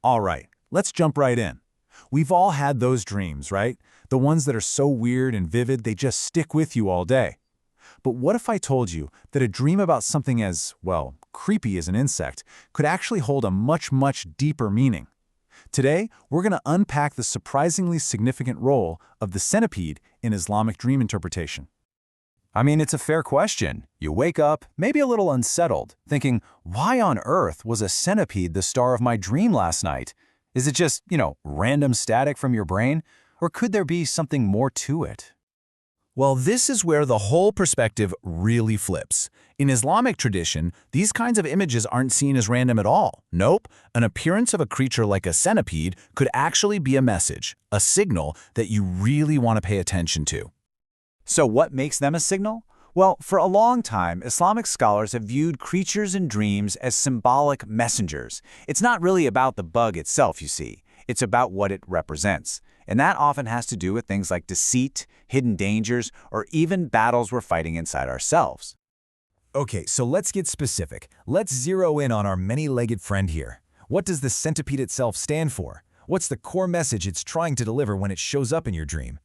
All right, let's jump right in. We've all had those dreams, right? The ones that are so weird and vivid they just stick with you all day. But what if I told you that a dream about something as, well, creepy as an insect could actually hold a much deeper meaning? Today, we're going to unpack the surprisingly significant role of the centipede in Islamic dream interpretation. I mean, it's a fair question. You wake up, maybe a little unsettled, thinking, why on earth was a centipede the star of my dream last night? Is it just, random static from your brain? Or could there be something more to it? Well, this is where the whole perspective really flips. In Islamic tradition, these kinds of images aren't seen as random at all. Nope, an appearance of a creature like a centipede could actually be a message, a signal that you really want to pay attention to. So what makes them a signal? Well, for a long time, Islamic scholars have viewed creatures in dreams as symbolic messengers. It's not really about the bug itself, you see. It's about what it represents. And that often has to do with things like deceit, hidden dangers, or even battles we're fighting inside ourselves. Okay, so let's get specific. Let's zero in on our many-legged friend here. What does the centipede itself stand for? What's the core message it's trying to deliver when it shows up in your dream?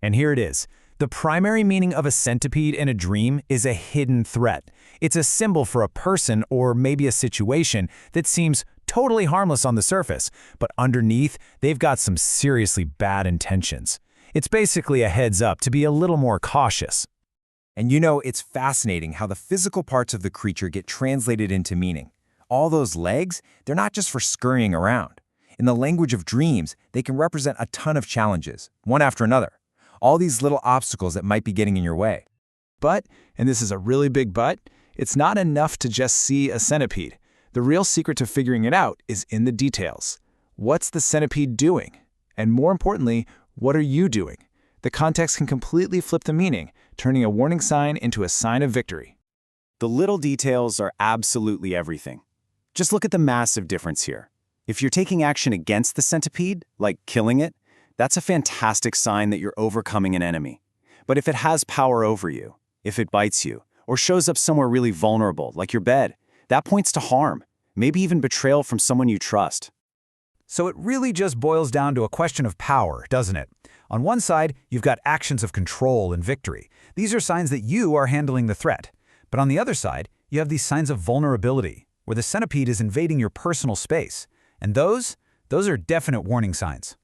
And here it is. The primary meaning of a centipede in a dream is a hidden threat. It's a symbol for a person or maybe a situation that seems totally harmless on the surface, but underneath, they've got some seriously bad intentions. It's basically a heads up to be a little more cautious. And it's fascinating how the physical parts of the creature get translated into meaning. All those legs, they're not just for scurrying around. In the language of dreams, they can represent a ton of challenges, one after another. All these little obstacles that might be getting in your way. But, and this is a really big but, it's not enough to just see a centipede. The real secret to figuring it out is in the details. What's the centipede doing? And more importantly, what are you doing? The context can completely flip the meaning, turning a warning sign into a sign of victory. The little details are absolutely everything. Just look at the massive difference here. If you're taking action against the centipede, like killing it, that's a fantastic sign that you're overcoming an enemy. But if it has power over you, if it bites you, or shows up somewhere really vulnerable, like your bed, that points to harm, maybe even betrayal from someone you trust. So it really just boils down to a question of power, doesn't it? On one side, you've got actions of control and victory. These are signs that you are handling the threat. But on the other side, you have these signs of vulnerability, where the centipede is invading your personal space. And those are definite warning signs.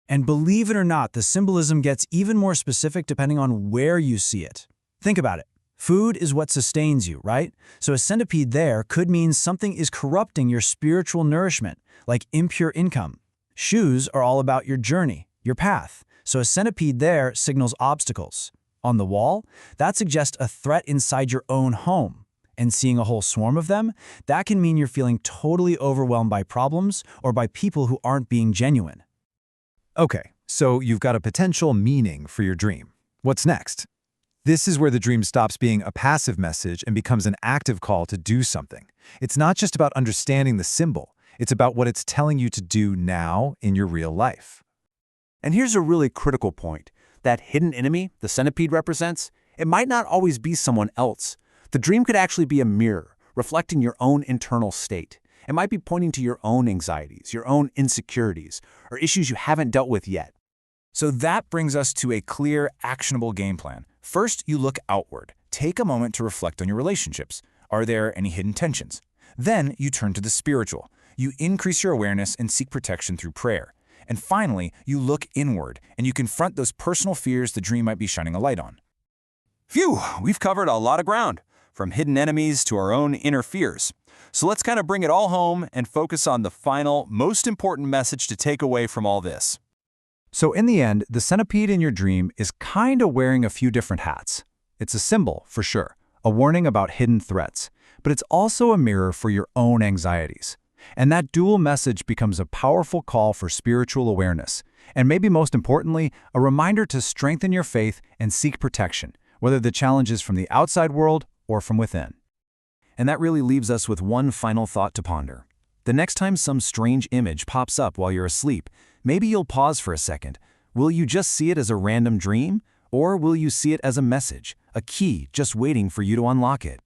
And believe it or not, the symbolism gets even more specific depending on where you see it. Think about it. Food is what sustains you, right? So a centipede there could mean something is corrupting your spiritual nourishment, like impure income. Shoes are all about your journey, your path. So a centipede there signals obstacles. On the wall, that suggests a threat inside your own home. And seeing a whole swarm of them, that can mean you're feeling totally overwhelmed by problems or by people who aren't being genuine. Okay, so you've got a potential meaning for your dream. What's next? This is where the dream stops being a passive message and becomes an active call to do something. It's not just about understanding the symbol. It's about what it's telling you to do now in your real life. And here's a really critical point. That hidden enemy the centipede represents, it might not always be someone else. The dream could actually be a mirror, reflecting your own internal state. It might be pointing to your own anxieties, your own insecurities, or issues you haven't dealt with yet. So that brings us to a clear, actionable game plan. First, you look outward. Take a moment to reflect on your relationships. Are there any hidden tensions? Then you turn to the spiritual. You increase your awareness and seek protection through prayer. And finally, you look inward and you confront those personal fears the dream might be shining a light on. Phew, we've covered a lot of ground, from hidden enemies to our own inner fears. So let's kind of bring it all home and focus on the final, most important message to take away from all this. So in the end, the centipede in your dream is kind of wearing a few different hats. It's a symbol, for sure, a warning about hidden threats, but it's also a mirror for your own anxieties. And that dual message becomes a powerful call for spiritual awareness, and maybe most importantly, a reminder to strengthen your faith and seek protection, whether the challenge is from the outside world or from within. And that really leaves us with one final thought to ponder. The next time some strange image pops up while you're asleep, maybe you'll pause for a second. Will you just see it as a random dream, or will you see it as a message, a key just waiting for you to unlock it?